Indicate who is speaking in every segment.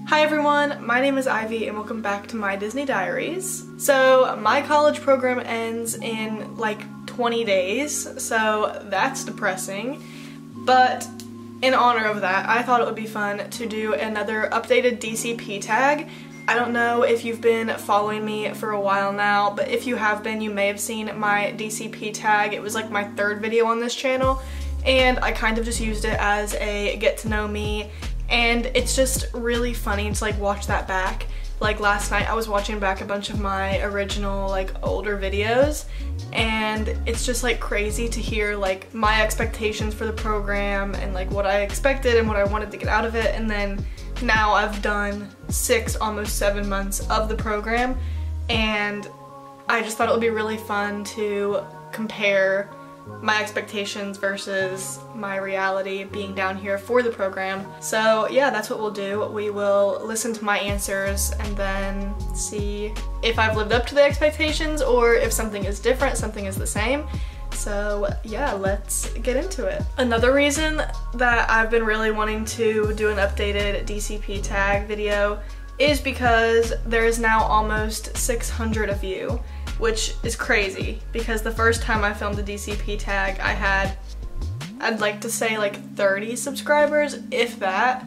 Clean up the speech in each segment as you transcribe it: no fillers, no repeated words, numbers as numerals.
Speaker 1: Hi everyone, my name is Ivy and welcome back to my Disney Diaries. So my college program ends in like 20 days, so that's depressing. But in honor of that, I thought it would be fun to do another updated DCP tag. I don't know if you've been following me for a while now, but if you have been, you may have seen my DCP tag. It was like my third video on this channel, and I kind of just used it as a get to know me. And it's just really funny to like watch that back. Like last night I was watching back a bunch of my original like older videos, and it's just like crazy to hear like my expectations for the program and like what I expected and what I wanted to get out of it, and then now I've done 6, almost 7 months of the program, and I just thought it would be really fun to compare my expectations versus my reality being down here for the program. So yeah, that's what we'll do. We will listen to my answers and then see if I've lived up to the expectations or if something is different, something is the same. So yeah, let's get into it. Another reason that I've been really wanting to do an updated DCP tag video is because there is now almost 600 of you, which is crazy because the first time I filmed a DCP tag I had, I'd like to say like 30 subscribers, if that.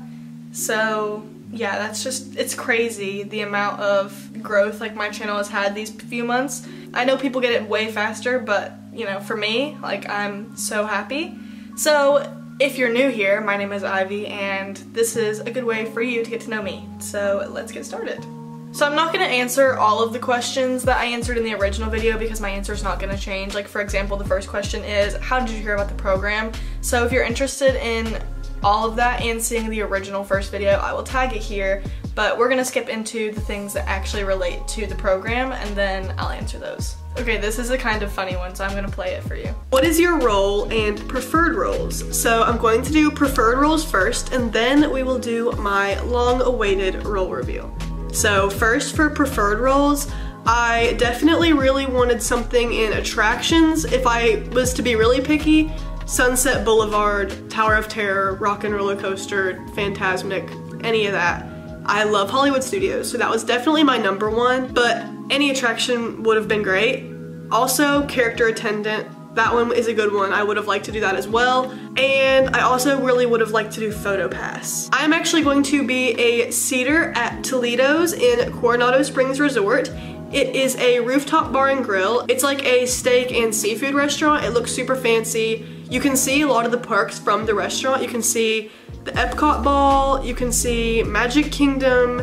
Speaker 1: So yeah, that's just, it's crazy the amount of growth like my channel has had these few months. I know people get it way faster, but you know, for me, like, I'm so happy. So if you're new here, my name is Ivy and this is a good way for you to get to know me. So let's get started. So I'm not going to answer all of the questions that I answered in the original video because my answer is not going to change. Like for example, the first question is, how did you hear about the program? So if you're interested in all of that and seeing the original first video, I will tag it here, but we're going to skip into the things that actually relate to the program and then I'll answer those. Okay, this is a kind of funny one, so I'm going to play it for you. What is your role and preferred roles? So I'm going to do preferred roles first, and then we will do my long-awaited role review. So first, for preferred roles, I definitely really wanted something in attractions. If I was to be really picky, Sunset Boulevard, Tower of Terror, Rock and Roller Coaster, Fantasmic, any of that. I love Hollywood Studios, so that was definitely my #1, but any attraction would have been great. Also, character attendant, that one is a good one. I would have liked to do that as well. And I also really would have liked to do Photo Pass. I'm actually going to be a seater at Toledo's in Coronado Springs Resort. It is a rooftop bar and grill. It's like a steak and seafood restaurant. It looks super fancy. You can see a lot of the parks from the restaurant. You can see the Epcot Ball, you can see Magic Kingdom,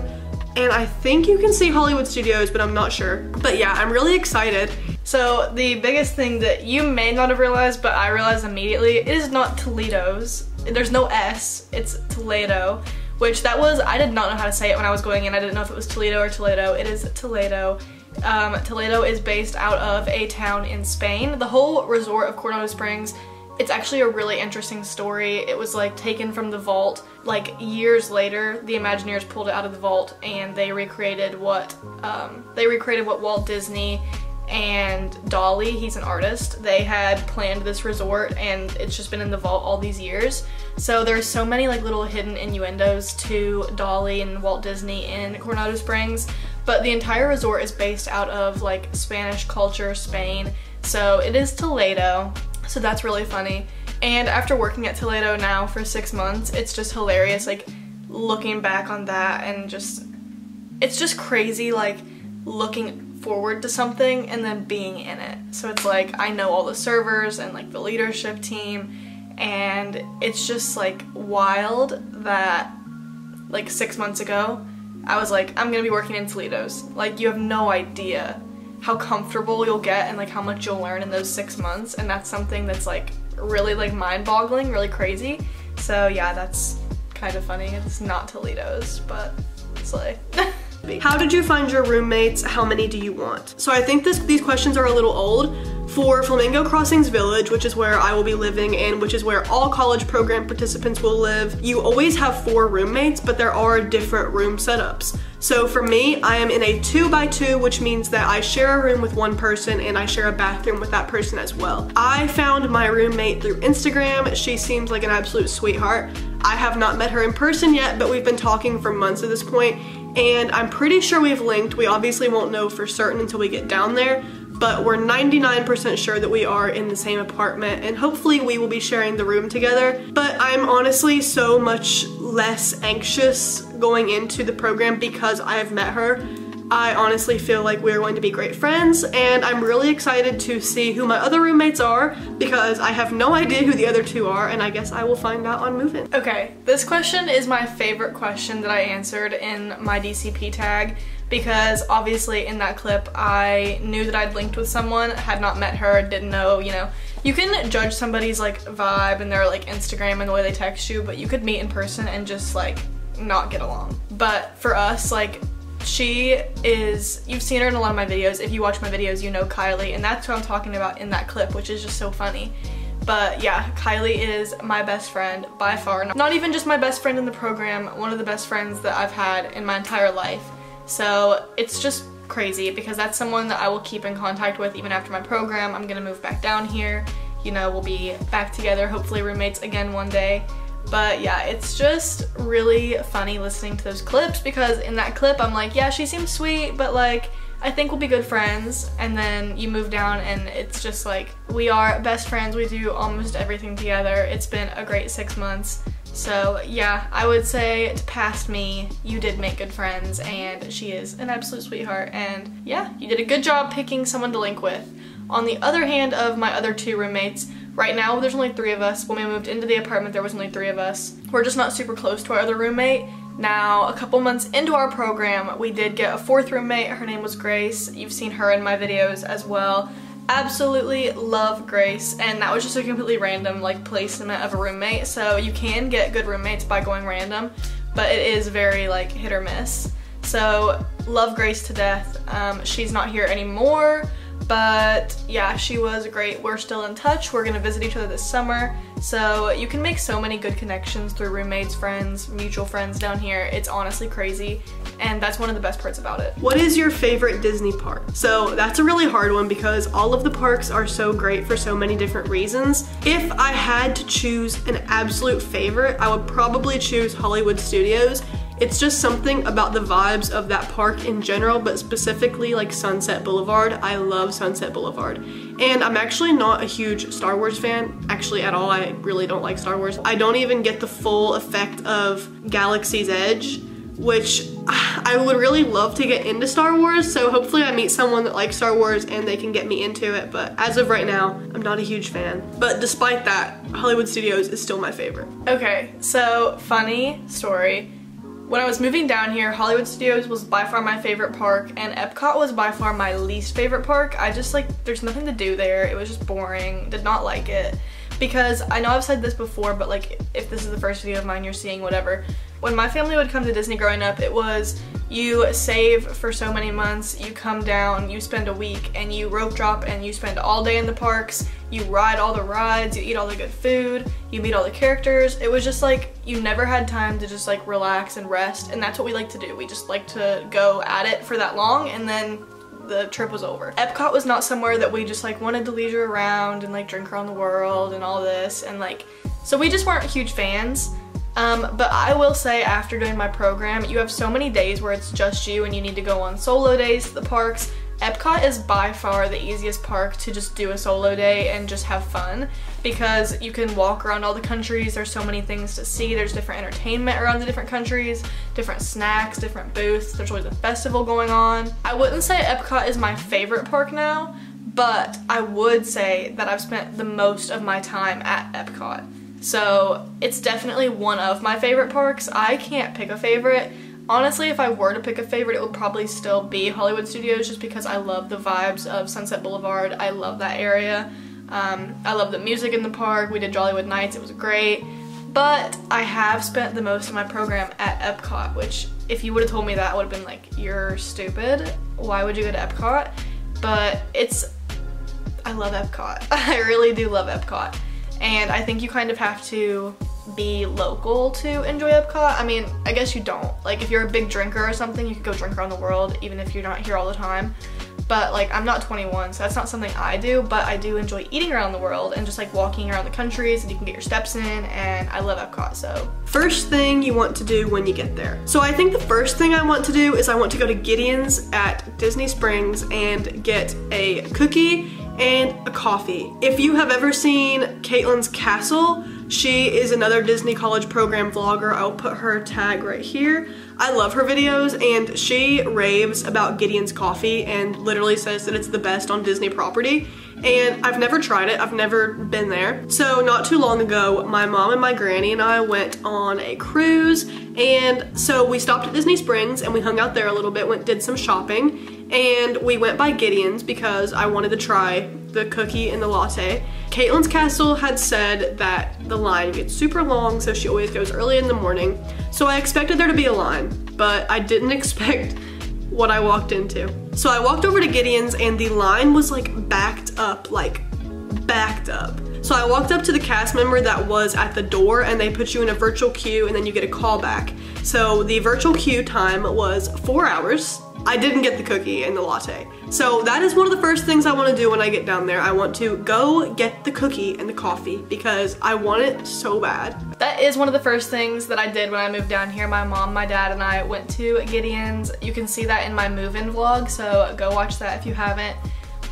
Speaker 1: and I think you can see Hollywood Studios, but I'm not sure. But yeah, I'm really excited. So the biggest thing that you may not have realized, but I realized immediately, it is not Toledo's. There's no S, it's Toledo, which that was, I did not know how to say it when I was going in. I didn't know if it was Toledo or Toledo. It is Toledo. Toledo is based out of a town in Spain. The whole resort of Coronado Springs, it's actually a really interesting story. It was like taken from the vault. Like years later, the Imagineers pulled it out of the vault and they recreated what Walt Disney and Dolly, he's an artist, they had planned this resort, and it's just been in the vault all these years. So there's so many like little hidden innuendos to Dolly and Walt Disney in Coronado Springs, but the entire resort is based out of like Spanish culture, Spain. So it is Toledo. So that's really funny. And after working at Toledo now for 6 months, it's just hilarious like looking back on that, and just, it's just crazy like looking forward to something and then being in it. So it's like I know all the servers and like the leadership team, and it's just like wild that like 6 months ago I was like, I'm gonna be working in Toledo's. Like, you have no idea how comfortable you'll get and like how much you'll learn in those 6 months, and that's something that's like really like mind-boggling, really crazy. So yeah, that's kind of funny. It's not Toledo's, but it's like
Speaker 2: be. How did you find your roommates? How many do you want? So I think these questions are a little old. For Flamingo Crossings Village, which is where I will be living and which is where all college program participants will live, you always have 4 roommates, but there are different room setups. So for me, I am in a 2x2, which means that I share a room with one person and I share a bathroom with that person as well. I found my roommate through Instagram. She seems like an absolute sweetheart. I have not met her in person yet, but we've been talking for months at this point, and I'm pretty sure we've linked. We obviously won't know for certain until we get down there, but we're 99% sure that we are in the same apartment, and hopefully we will be sharing the room together. But I'm honestly so much less anxious going into the program because I have met her. I honestly feel like we're going to be great friends, and I'm really excited to see who my other roommates are because I have no idea who the other 2 are, and I guess I will find out on move-in.
Speaker 1: Okay, this question is my favorite question that I answered in my DCP tag, because obviously in that clip I knew that I'd linked with someone, had not met her, didn't know, you know. You can judge somebody's like vibe and their like Instagram and the way they text you, but you could meet in person and just like not get along. But for us, like, she is, you've seen her in a lot of my videos. If you watch my videos, you know Kylie, and that's what I'm talking about in that clip, which is just so funny. But yeah, Kylie is my best friend by far. Not even just my best friend in the program, one of the best friends that I've had in my entire life. So it's just crazy because that's someone that I will keep in contact with even after my program. I'm gonna move back down here. You know, we'll be back together, hopefully roommates again one day. But yeah, it's just really funny listening to those clips because in that clip I'm like, yeah, she seems sweet, but like, I think we'll be good friends. And then you move down and it's just like, we are best friends. We do almost everything together. It's been a great 6 months. So yeah, I would say past me, you did make good friends, and she is an absolute sweetheart, and yeah, you did a good job picking someone to link with. On the other hand of my other 2 roommates, right now there's only 3 of us. When we moved into the apartment there was only 3 of us. We're just not super close to our other roommate. Now, a couple months into our program, we did get a 4th roommate. Her name was Grace. You've seen her in my videos as well. Absolutely love Grace, and that was just a completely random like placement of a roommate. So you can get good roommates by going random, but it is very like hit or miss. So love Grace to death. She's not here anymore, but yeah, she was great. We're still in touch. We're gonna visit each other this summer. So you can make so many good connections through roommates, friends, mutual friends down here. It's honestly crazy, and that's one of the best parts about it.
Speaker 2: What is your favorite Disney park? So that's a really hard one because all of the parks are so great for so many different reasons. If I had to choose an absolute favorite, I would probably choose Hollywood Studios. It's just something about the vibes of that park in general, but specifically like Sunset Boulevard. I love Sunset Boulevard. And I'm actually not a huge Star Wars fan, actually at all. I really don't like Star Wars. I don't even get the full effect of Galaxy's Edge, which I would really love to get into Star Wars, so hopefully I meet someone that likes Star Wars and they can get me into it, but as of right now, I'm not a huge fan. But despite that, Hollywood Studios is still my favorite.
Speaker 1: Okay, so funny story. When I was moving down here, Hollywood Studios was by far my favorite park, and Epcot was by far my least favorite park. I just like, there's nothing to do there. It was just boring, did not like it. Because I know I've said this before, but like, if this is the first video of mine you're seeing, whatever. When my family would come to Disney growing up, it was you save for so many months, you come down, you spend a week, and you rope drop and you spend all day in the parks, you ride all the rides, you eat all the good food, you meet all the characters. It was just like, you never had time to just like relax and rest, and that's what we like to do. We just like to go at it for that long, and then the trip was over. Epcot was not somewhere that we just like wanted to leisure around and like drink around the world and all this, and like, so we just weren't huge fans. But I will say, after doing my program, you have so many days where it's just you and you need to go on solo days to the parks. Epcot is by far the easiest park to just do a solo day and just have fun, because you can walk around all the countries. There's so many things to see. There's different entertainment around the different countries, different snacks, different booths. There's always a festival going on. I wouldn't say Epcot is my favorite park now, but I would say that I've spent the most of my time at Epcot. So it's definitely one of my favorite parks. I can't pick a favorite. Honestly, if I were to pick a favorite, it would probably still be Hollywood Studios, just because I love the vibes of Sunset Boulevard. I love that area. I love the music in the park. We did Jollywood Nights, it was great. But I have spent the most of my program at Epcot, which if you would have told me that, I would have been like, you're stupid. Why would you go to Epcot? But I love Epcot. I really do love Epcot. And I think you kind of have to be local to enjoy Epcot. I mean, I guess you don't. Like, if you're a big drinker or something, you could go drink around the world, even if you're not here all the time. But like, I'm not 21, so that's not something I do, but I do enjoy eating around the world and just like walking around the countries, and you can get your steps in, and I love Epcot. So
Speaker 2: first thing you want to do when you get there. So I think the first thing I want to do is I want to go to Gideons at Disney Springs and get a cookie and a coffee. If you have ever seen Caitlin's Castle, she is another Disney College Program vlogger. I'll put her tag right here. I love her videos, and she raves about Gideon's coffee and literally says that it's the best on Disney property. And I've never tried it, I've never been there. So not too long ago, my mom and my granny and I went on a cruise, and so we stopped at Disney Springs and we hung out there a little bit, did some shopping, and we went by Gideon's because I wanted to try the cookie and the latte. Caitlin's Castle had said that the line gets super long, so she always goes early in the morning. So I expected there to be a line, but I didn't expect what I walked into. So I walked over to Gideon's and the line was like backed up. So I walked up to the cast member that was at the door, and they put you in a virtual queue and then you get a call back. So the virtual queue time was 4 hours. I didn't get the cookie and the latte. So that is one of the first things I want to do when I get down there. I want to go get the cookie and the coffee because I want it so bad.
Speaker 1: That is one of the first things that I did when I moved down here. My mom, my dad, and I went to Gideon's. You can see that in my move-in vlog, so go watch that if you haven't.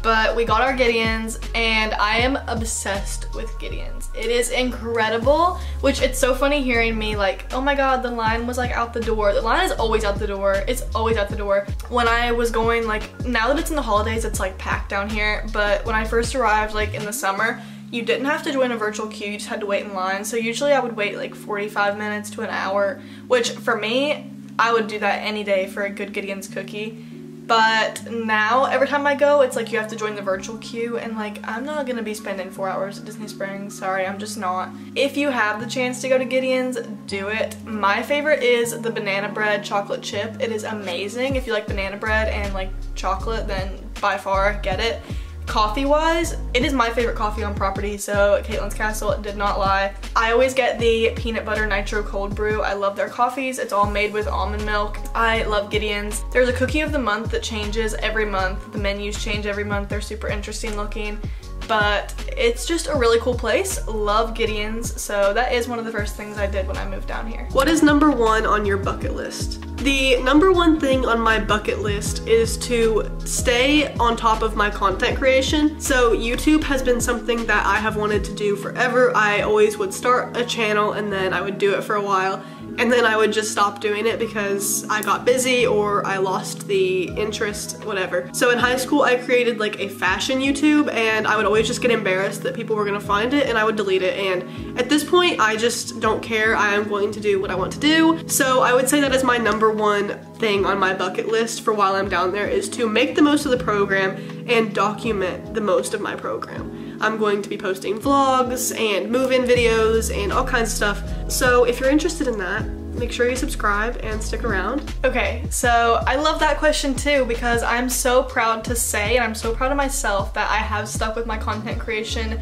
Speaker 1: But we got our Gideons, and I am obsessed with Gideons. It is incredible, which it's so funny hearing me like, oh my god, the line was like out the door. The line is always out the door. It's always out the door. When I was going, like, now that it's in the holidays, it's like packed down here, but when I first arrived, like in the summer, you didn't have to join a virtual queue, you just had to wait in line. So usually I would wait like 45 minutes to an hour, which for me, I would do that any day for a good Gideon's cookie. But now, every time I go, it's like you have to join the virtual queue, and like, I'm not gonna be spending 4 hours at Disney Springs. Sorry, I'm just not. If you have the chance to go to Gideon's, do it. My favorite is the banana bread chocolate chip. It is amazing. If you like banana bread and like chocolate, then by far get it. Coffee-wise, it is my favorite coffee on property, so Caitlin's Castle did not lie. I always get the peanut butter nitro cold brew. I love their coffees. It's all made with almond milk. I love Gideon's. There's a cookie of the month that changes every month. The menus change every month. They're super interesting looking, but it's just a really cool place. Love Gideon's, so that is one of the first things I did when I moved down here.
Speaker 2: What is number one on your bucket list? The number one thing on my bucket list is to stay on top of my content creation. So YouTube has been something that I have wanted to do forever. I always would start a channel and then I would do it for a while, and then I would just stop doing it because I got busy or I lost the interest, whatever. So in high school, I created like a fashion YouTube, and I would always just get embarrassed that people were gonna find it, and I would delete it. And at this point, I just don't care. I am going to do what I want to do. So I would say that is my number one thing on my bucket list for while I'm down there, is to make the most of the program and document the most of my program. I'm going to be posting vlogs and move-in videos and all kinds of stuff. So if you're interested in that, make sure you subscribe and stick around. Okay, so I love that question too, because I'm so proud to say, and I'm so proud of myself, that I have stuck with my content creation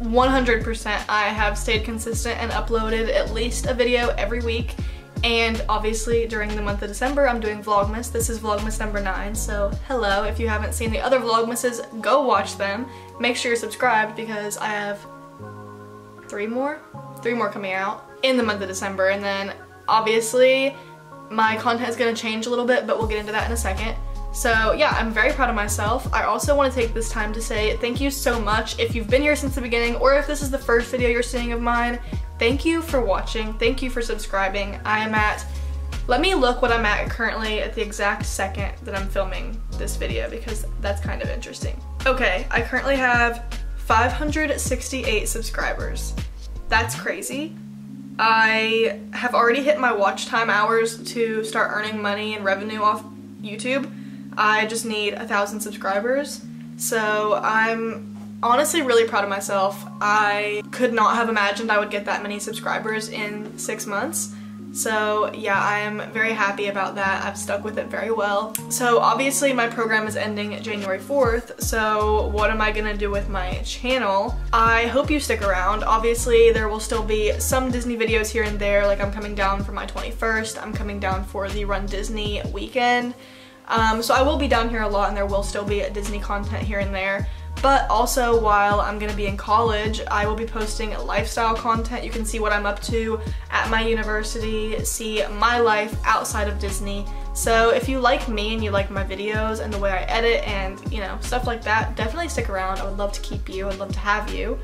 Speaker 2: 100%. I have stayed consistent and uploaded at least a video every week. And obviously during the month of December, I'm doing vlogmas. This is vlogmas number 9, so hello. If you haven't seen the other vlogmases, go watch them. Make sure you're subscribed because I have three more coming out in the month of December. And then obviously my content is gonna change a little bit, but we'll get into that in a second. So yeah, I'm very proud of myself. I also want to take this time to say thank you so much if you've been here since the beginning, or if this is the first video you're seeing of mine. Thank you for watching. Thank you for subscribing. I am at, let me look what I'm at currently at the exact second that I'm filming this video, because that's kind of interesting. Okay, I currently have 568 subscribers. That's crazy. I have already hit my watch time hours to start earning money and revenue off YouTube. I just need 1,000 subscribers. So I'm honestly really proud of myself. I could not have imagined I would get that many subscribers in 6 months.
Speaker 1: So yeah, I am very happy about that. I've stuck with it very well. So obviously my program is ending January 4th, so what am I gonna do with my channel? I hope you stick around. Obviously there will still be some Disney videos here and there, like I'm coming down for my 21st, I'm coming down for the Run Disney weekend. So I will be down here a lot and there will still be Disney content here and there. But also while I'm gonna be in college, I will be posting lifestyle content. You can see what I'm up to at my university, see my life outside of Disney. So if you like me and you like my videos and the way I edit and, you know, stuff like that, definitely stick around. I would love to keep you, I'd love to have you.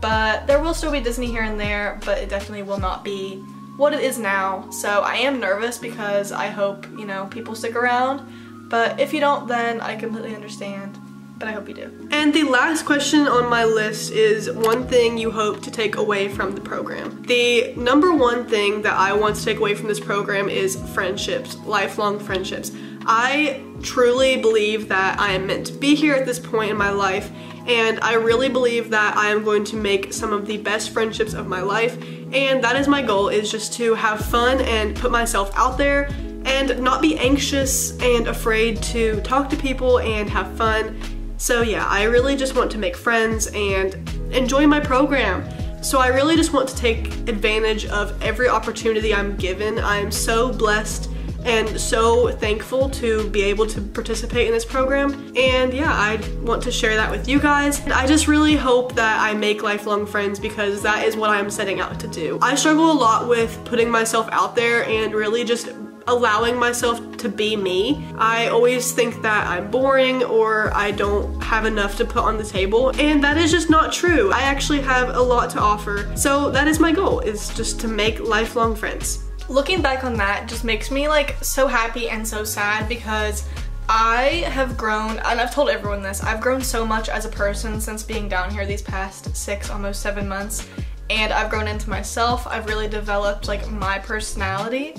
Speaker 1: But there will still be Disney here and there, but it definitely will not be what it is now. So I am nervous because I hope, you know, people stick around. But if you don't, then I completely understand. But I hope you do. And the last question on my list is one thing you hope to take away from the program. The number one thing that I want to take away from this program is friendships, lifelong friendships. I truly believe that I am meant to be here at this point in my life, and I really believe that I am going to make some of the best friendships of my life, and that is my goal, is just to have fun and put myself out there and not be anxious and afraid to talk to people and have fun. So yeah, I really just want to make friends and enjoy my program. So I really just want to take advantage of every opportunity I'm given. I'm so blessed and so thankful to be able to participate in this program. And yeah, I want to share that with you guys. And I just really hope that I make lifelong friends because that is what I'm setting out to do. I struggle a lot with putting myself out there and really just allowing myself to be me. I always think that I'm boring or I don't have enough to put on the table, and that is just not true. I actually have a lot to offer. So that is my goal, is just to make lifelong friends. Looking back on that just makes me like so happy and so sad because I have grown, and I've told everyone this, I've grown so much as a person since being down here these past 6, almost 7 months, and I've grown into myself. I've really developed like my personality.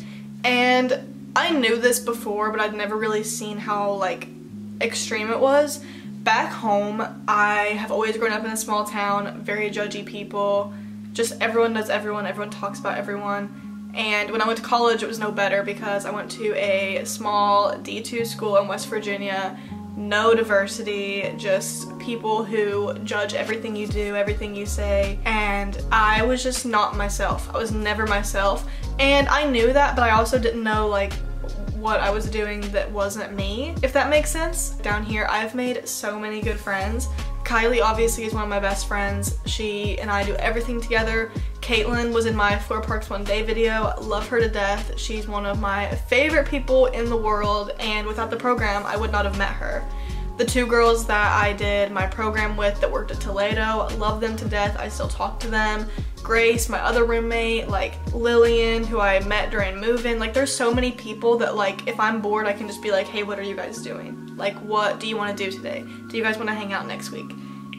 Speaker 1: And I knew this before, but I'd never really seen how like extreme it was. Back home, I have always grown up in a small town, very judgy people, just everyone knows everyone, everyone talks about everyone. And when I went to college, it was no better because I went to a small D2 school in West Virginia, no diversity, just people who judge everything you do, everything you say, and I was just not myself. I was never myself, and I knew that, but I also didn't know like what I was doing that wasn't me, if that makes sense. Down here, I've made so many good friends. Kylie obviously is one of my best friends. She and I do everything together. Caitlin was in my Floor Parks One Day video. Love her to death. She's one of my favorite people in the world, and without the program, I would not have met her. The 2 girls that I did my program with that worked at Toledo, love them to death. I still talk to them. Grace, my other roommate, like Lillian, who I met during move-in. Like there's so many people that like if I'm bored, I can just be like, hey, what are you guys doing? Like, what do you want to do today? Do you guys want to hang out next week?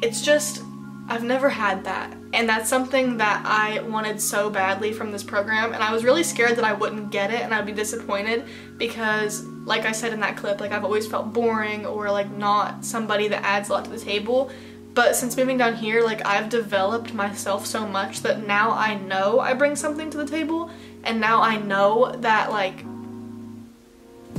Speaker 1: It's just, I've never had that. And that's something that I wanted so badly from this program, and I was really scared that I wouldn't get it and I'd be disappointed because, like I said in that clip, like I've always felt boring or like not somebody that adds a lot to the table. But since moving down here, like I've developed myself so much that now I know I bring something to the table, and now I know that like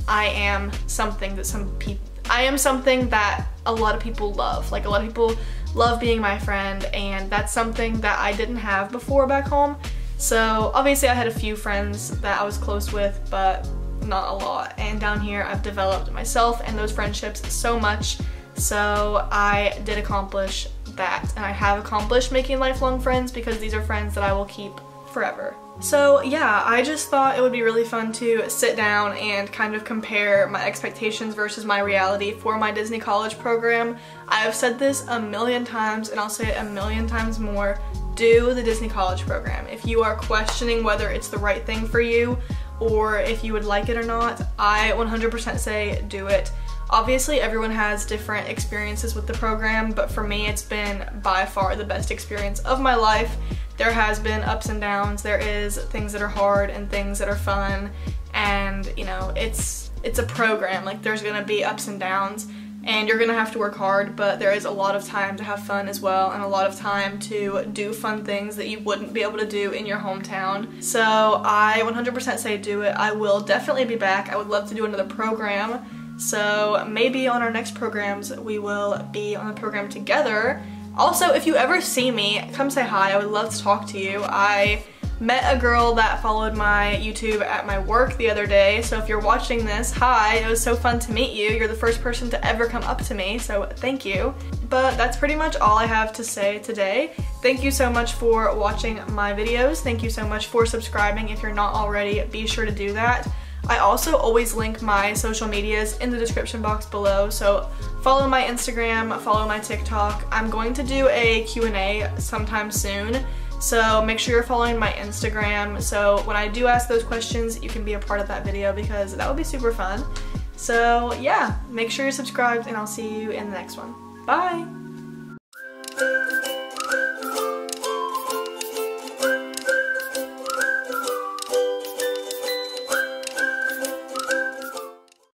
Speaker 1: I am something that something that a lot of people love. Like a lot of people love being my friend, and that's something that I didn't have before back home. So obviously I had a few friends that I was close with, but not a lot. And down here I've developed myself and those friendships so much. So I did accomplish that, and I have accomplished making lifelong friends because these are friends that I will keep forever. So yeah, I just thought it would be really fun to sit down and kind of compare my expectations versus my reality for my Disney college program. I have said this a million times and I'll say it a million times more. Do the Disney college program. If you are questioning whether it's the right thing for you or if you would like it or not, I 100% say do it. Obviously everyone has different experiences with the program, but for me it's been by far the best experience of my life. There has been ups and downs, there is things that are hard and things that are fun, and you know, it's a program, like there's gonna be ups and downs, and you're gonna have to work hard, but there is a lot of time to have fun as well, and a lot of time to do fun things that you wouldn't be able to do in your hometown. So I 100% say do it. I will definitely be back. I would love to do another program, so maybe on our next programs we will be on the program together. Also, if you ever see me, come say hi. I would love to talk to you. I met a girl that followed my YouTube at my work the other day, so if you're watching this, hi, it was so fun to meet you. You're the first person to ever come up to me, so thank you. But that's pretty much all I have to say today. Thank you so much for watching my videos. Thank you so much for subscribing. If you're not already, be sure to do that. I also always link my social medias in the description box below, so follow my Instagram, follow my TikTok. I'm going to do a Q&A sometime soon, so make sure you're following my Instagram, so when I do ask those questions, you can be a part of that video because that would be super fun. So yeah, make sure you're subscribed and I'll see you in the next one. Bye!